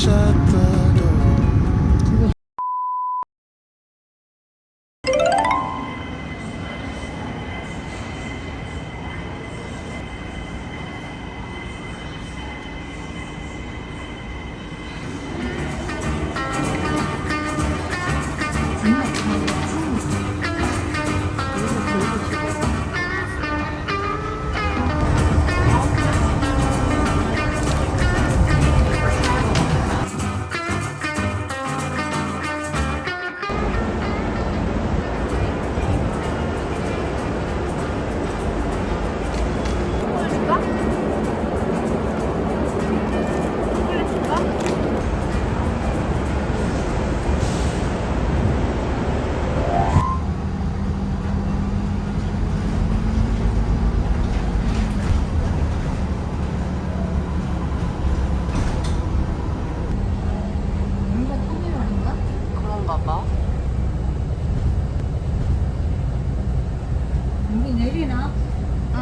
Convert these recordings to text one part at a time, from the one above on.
shut the door. 그런가 봐. 여기 내리나? 응.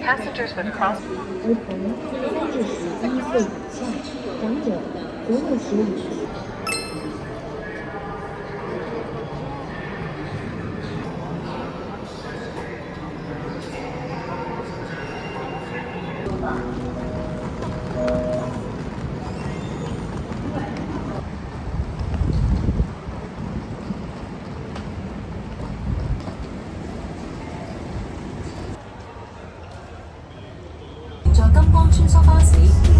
Passengers with cross 为朋30岁以下长者不入食物区。在金光穿梭巴士，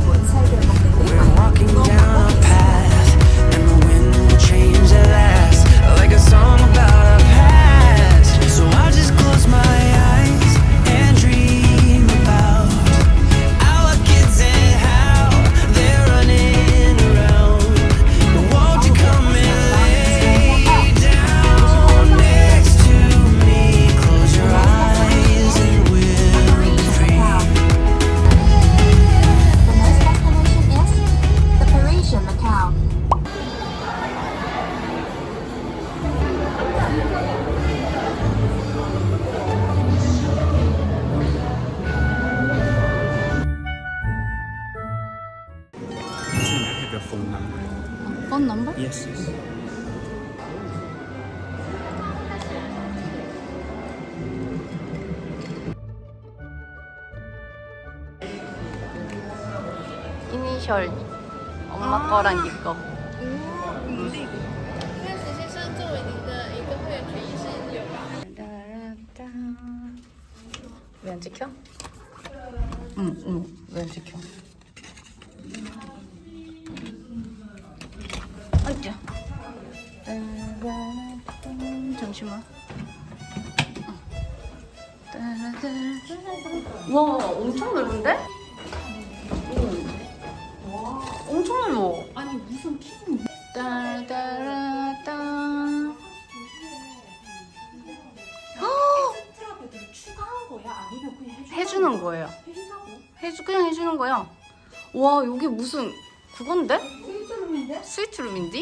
本車嘅目的地為 We're walking 安 down 樂 a path, and the wind will change at last, like a song about our past. So I just close my eyes and dream about our kids and how they're running around. Won't you come and lay down next to me? Close your eyes and we'll be free. The next destination is the Parisian Macau. Can I have your phone number? phone number? Yes. 이니셜 엄마 거랑 네 거. 那实习生作为你的一个会员权益是有吧？ 왜 안 찍혀? 응, 왜 안 찍혀? 아이야. 잠시만. 와, 엄청 넓은데? 엄청 넓어. 아니 무슨 킹 따라따라따. 엑스트라 베드를 추가한 거야? 아니면 그냥 해주는 거예요. 해준다고? 그냥 해주는 거야. 와, 여기 무슨 그건데? 스위트룸인데? 스위트룸인데?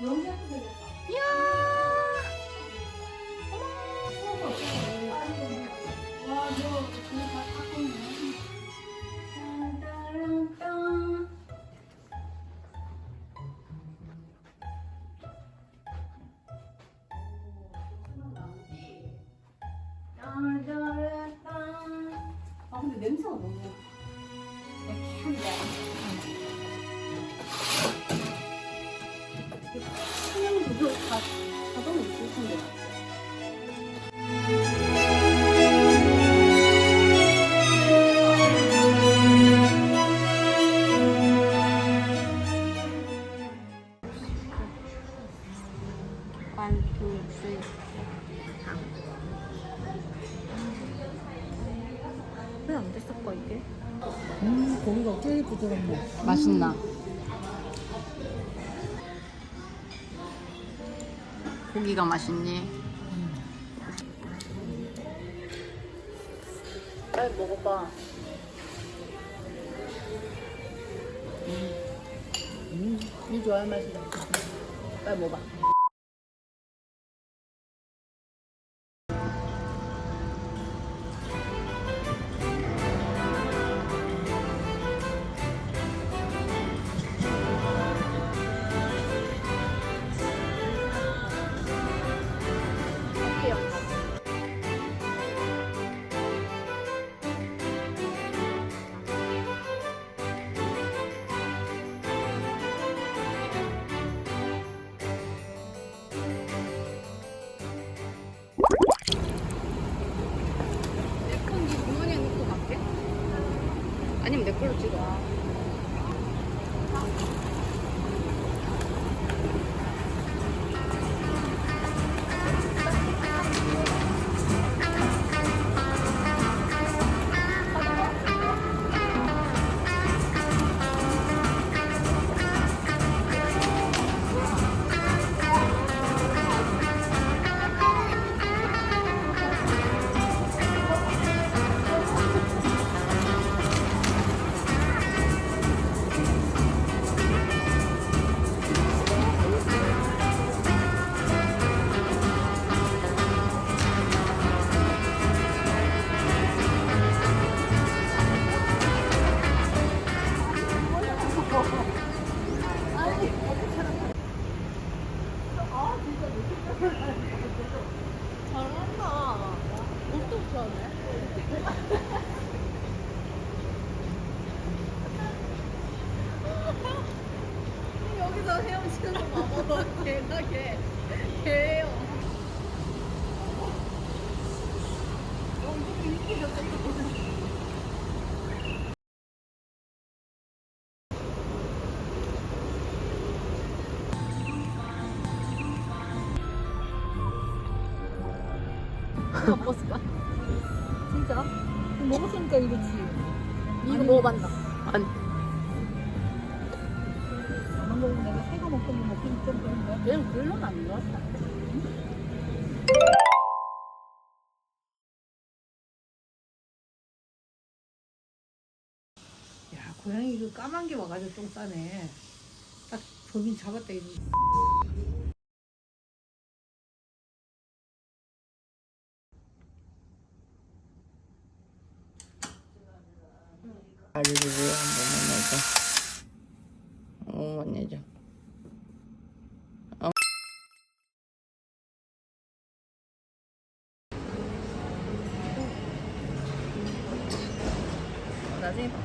연세도 되겠다. 이야. 와, 너 그거 다 갖고 있네. 아 근데 냄새가 너무 향이다. 그냥 다 자동으로 있을 텐데. 왜 안 됐을까 이게? 고기가 제일 부드럽네. 맛있나? 고기가 맛있니? 빨리 먹어봐. 음. 니 좋아하는 맛이다. 빨리 먹어봐. 내건네 주머니에 넣고 갈게. 아니면 내 걸로 찍어. 여기서 헤엄치는 거 봐봐. 개다 개. 개예요. 먹었을까? 진짜? 먹었으니까 이거지. 이거 먹어봤나? 아니. 안 먹으면 내가 새거 먹으면 먹긴 좀 그런 거야? 얘는 별로는 안 좋았다. 야, 고양이 그 까만 게 와가지고 똥 싸네. 딱 범인 잡았다 이거. 다리를 왜 한 번만 내자. 못 내자. 나중에 봐.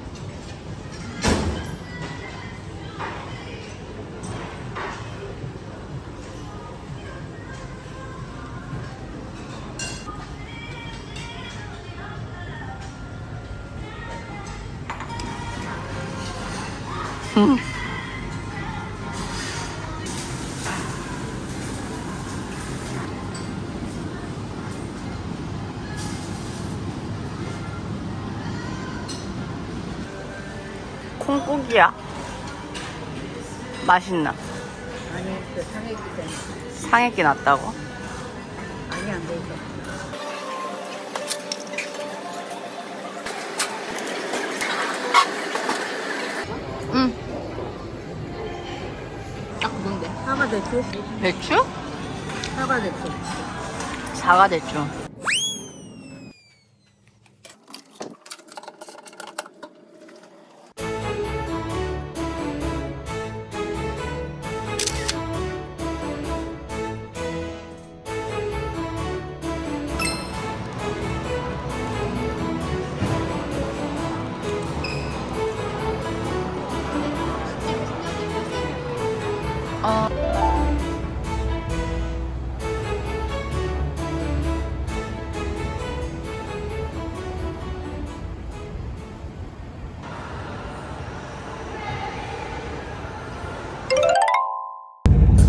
콩국이야. 맛있나? 아니, 그 상했기 때문에. 상했긴 났다고? 아니, 안 돼 있어. 응. 딱 뭔데? 사과 대추? 배추? 사과 대추. 사과 대추.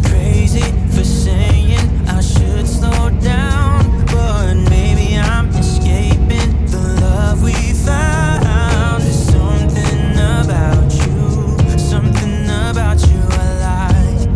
Crazy for saying I should slow down, but maybe I'm escaping the love we found. There's something about you I like.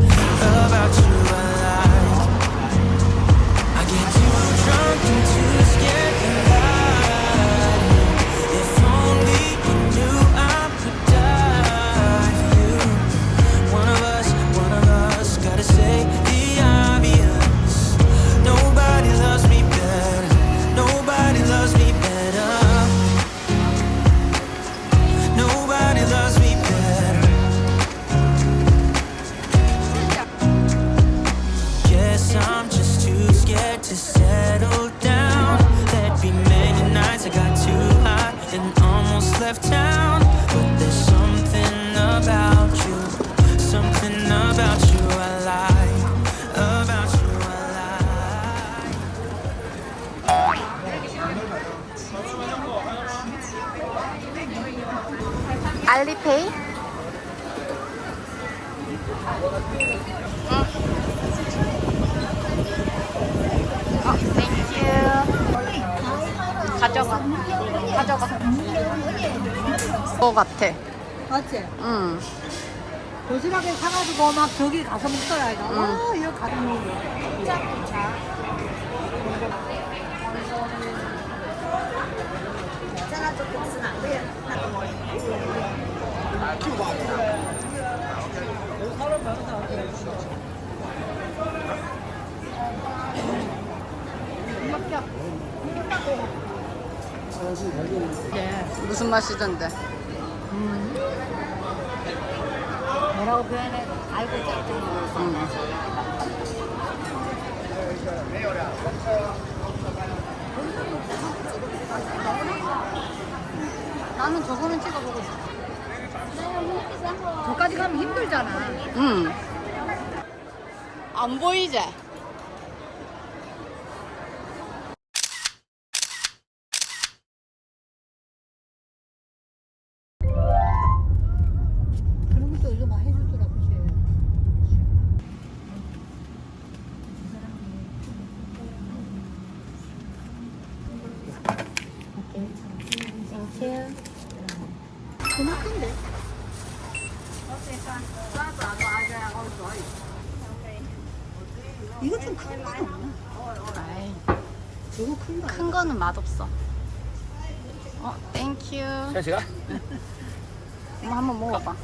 땡큐. 가져가. 가져가. 그거 같아. 맞지? 응. 도시락에 사가지고 막 저기 가서 먹더라 이거. 아 이거 가는 거. 무슨 맛이던데? 뭐라고 표현해? 알고 짰잖아. 나는 저거는 찍어보고 싶어. 저까지 가면 힘들잖아. 응. 안 보이지? 그런 것도 요즘 많이 해주더라, 그치? 그만큼데? 이거 좀 큰 거 없나? 아이, 이거 큰 거. 큰 거는 맛없어. 땡큐. 샤시가? 엄마 한번 먹어봐.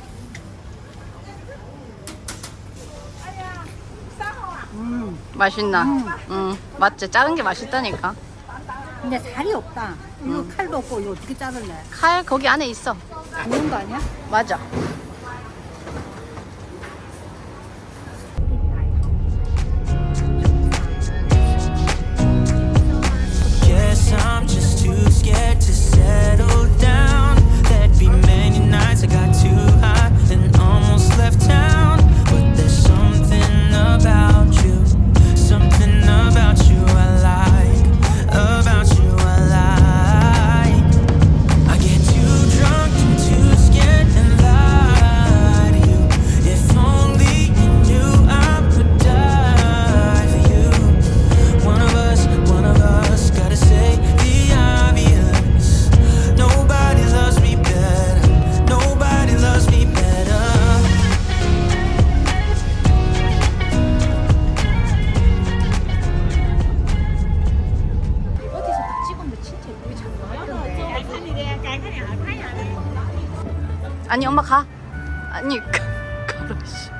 맛있나? 응. 맞지? 작은 게 맛있다니까. 근데 살이 없다. 이거 칼도 없고 이거 어떻게 자를래? 칼 거기 안에 있어. 좋은 거 아니야? 맞아. Guess I'm just too scared to settle down. There'd be many nights I got too high and almost left town. But there's something about you, something about you I like, about you I like. I get too drunk and too scared and lie to you. If only you knew I would die for you. One of us gotta say the obvious. Nobody loves me better, nobody loves me better. 아니 엄마 가. 아니 가라 씨.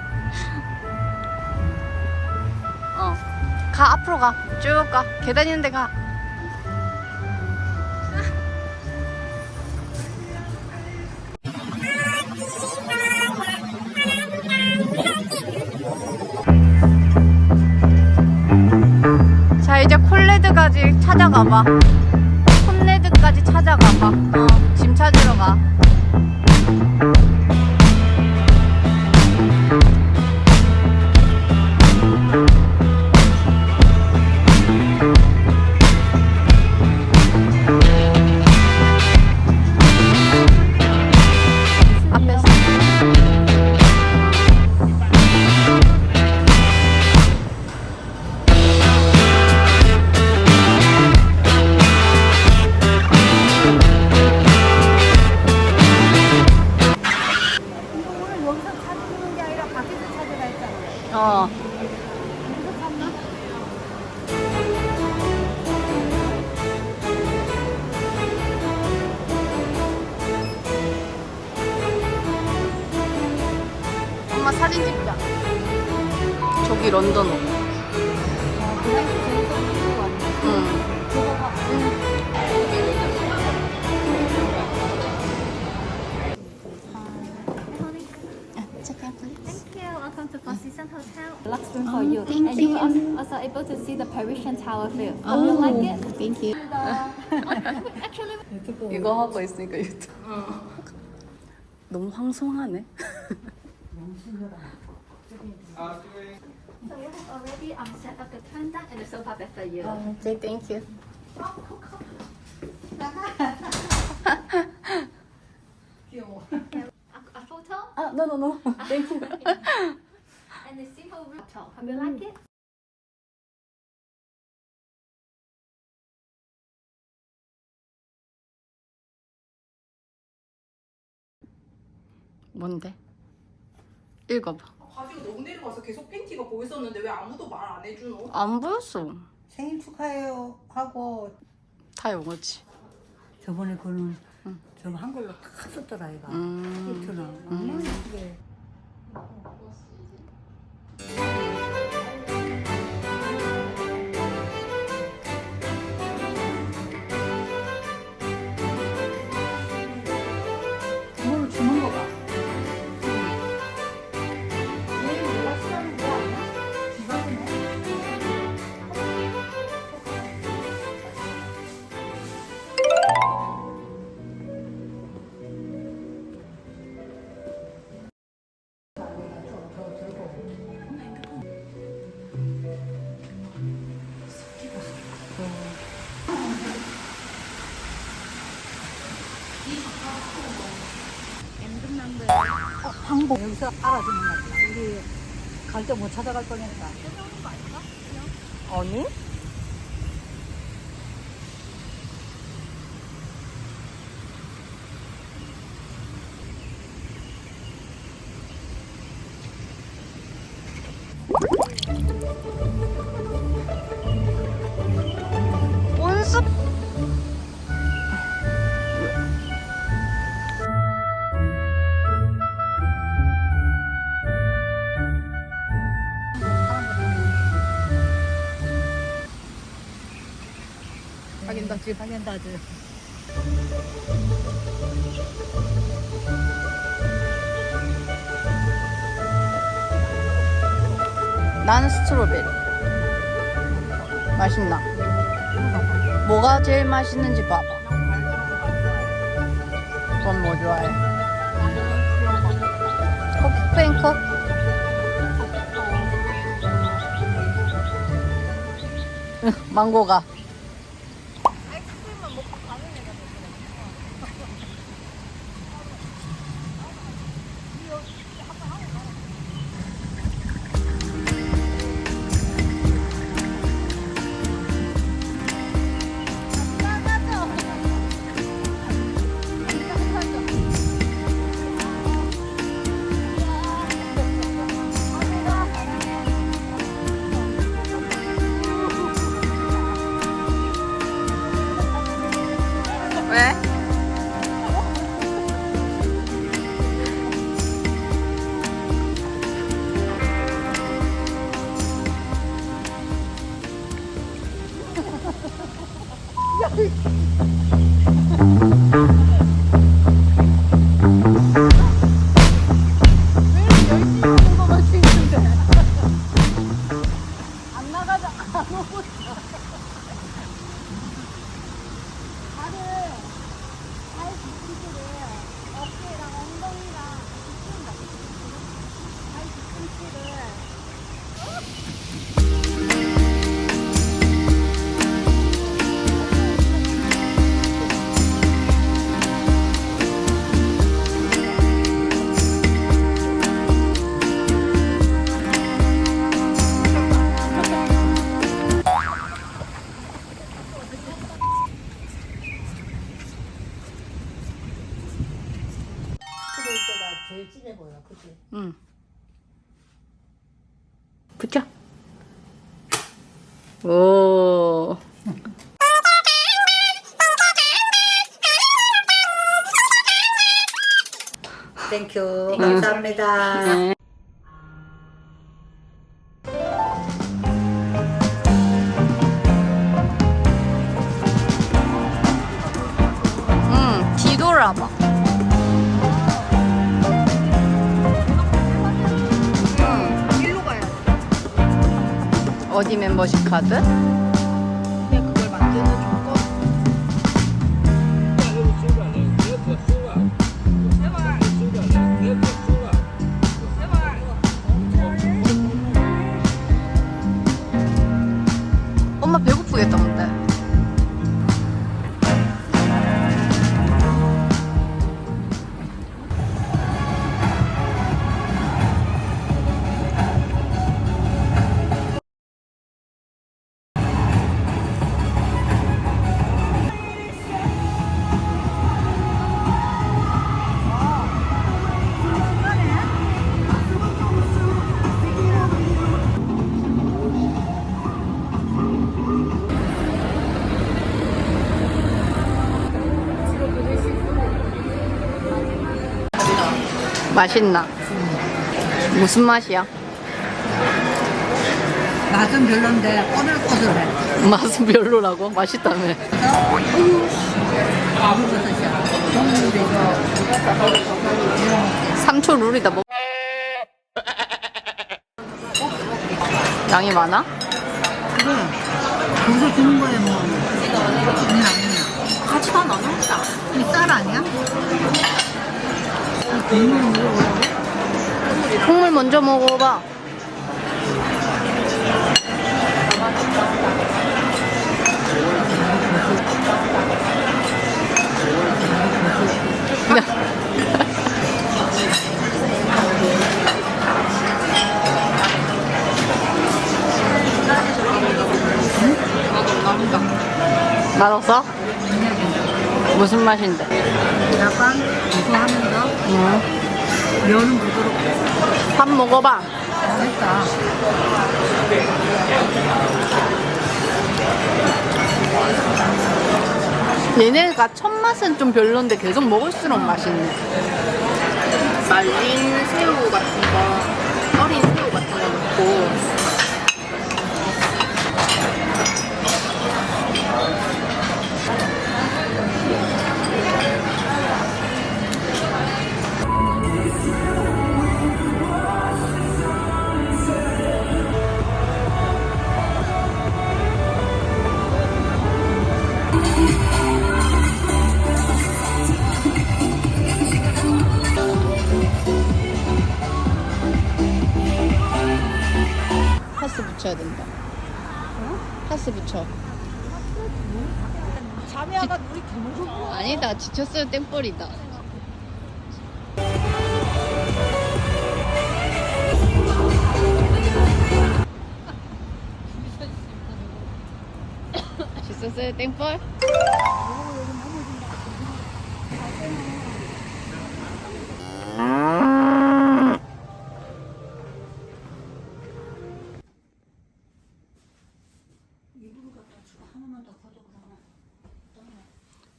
가 앞으로 가. 쭉 가. 계단 있는데 가. 자 이제 콜레드까지 찾아가봐. 콘레드까지 찾아가봐. 짐 찾으러 가. 앞에서. 오늘 여기서 찾는 게 아니라 밖에서 찾으라 했잖아. 어. 여기서 찾나? 엄마 사진 찍자. 저기 런던 옷. 그 당시 저기서 찍는 거 같네. 응. 저거 봐. Thank you. Welcome to Four Seasons Hotel. Deluxe room for you. And you are also able to see the Parisian Tower view. You like it? Thank you. Actually, 이거 하고 있으니까 유튜브. 너무 황송하네. so we have already set up the transact and the sofa bed for you. Okay, thank you. 귀여워. A photo? No. Thank you. And and a simple laptop. Have you like it? 뭔데? 읽어봐. 바지가 너무 내려가서 계속 팬티가 보였었는데 왜 아무도 말 안 해주노? 안 보였어. 생일 축하해요 하고 다 영어지. 저번에 그는 좀 한글로 다 썼더라 이가. 이틀은 얼마나 예쁘게. 그걸로 주는 거 봐. 방법 여기서 알아주는 거야. 우리 갈 때 못 찾아갈 뻔했다. 아니? 온습 하겐다즈. 나는 스트로베리. 맛있나? 뭐가 제일 맛있는지 봐봐. 넌 뭐 좋아해? 커피 팬컵? 망고가. 왜? 제일 진해 보여, 그치? 응. 붙여. 오. 땡큐. 감사합니다. 응, 뒤돌아봐. 어디 멤버십 카드? 그냥 그걸 만드는 거. 엄마 배고프겠다 근데. 맛있나? 무슨 맛이야? 맛은 별론데 꼬들꼬들해. 맛은 별로라고? 맛있다며. 아무것도야. 동물도 이거 3초 룰이다. 뭐. 양이 많아? 그래. 거기서 주는 거에 뭐. 아니야. 같이 다 나눠 먹자. 이 쌀 아니야? 이 국물 먹어보라고? 국물 먼저 먹어봐. 맛없어? 무슨 맛인데? 약간 고소하면서 면은 부드럽고 밥 먹어봐. 맛있다. 얘네가 첫 맛은 좀 별론데 계속 먹을수록 맛있네. 말린 새우 같은 거, 어린 새우 같은 거 넣고. 파스 붙여야 된다. 파스 붙여. 자매아가 우리 개무섭고 아니다, 지쳤어요. 땡벌이다. 지쳤어요. 땡벌?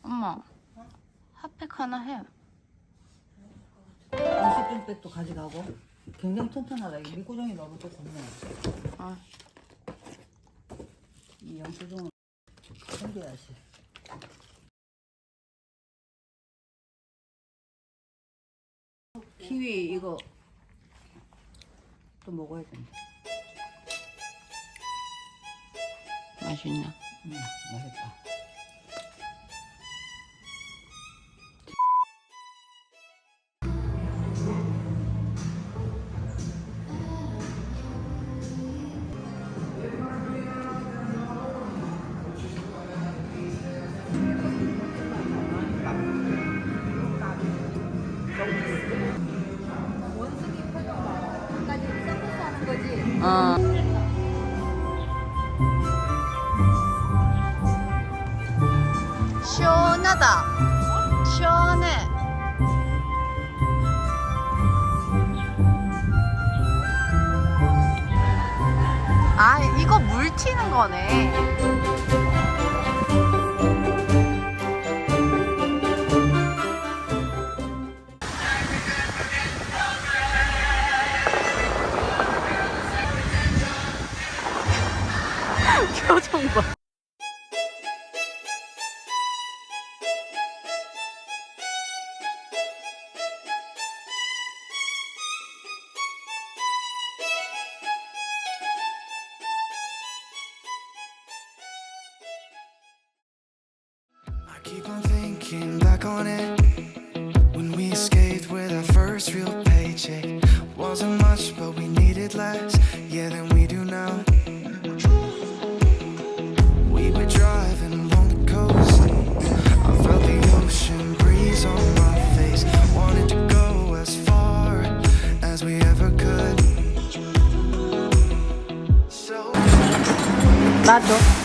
엄마, 핫팩 하나 해. 20팩도 가져가고 굉장히 튼튼하다. 이 미고정이 너무 또 좋네. 아. 이 영수증은 챙겨야지. 키위 이거 또 먹어야 된다. 맛있나? 맛있다. 어. 시원하다. 시원해. 아, 이거 물 튀는 거네. 표정 봐. I keep on thinking back on it when we escaped with our first real paycheck. Wasn't much, but we needed less, yeah, than we do now. We were driving along the coast. I felt the ocean breeze on my face. Wanted to go as far as we ever could. So 나도.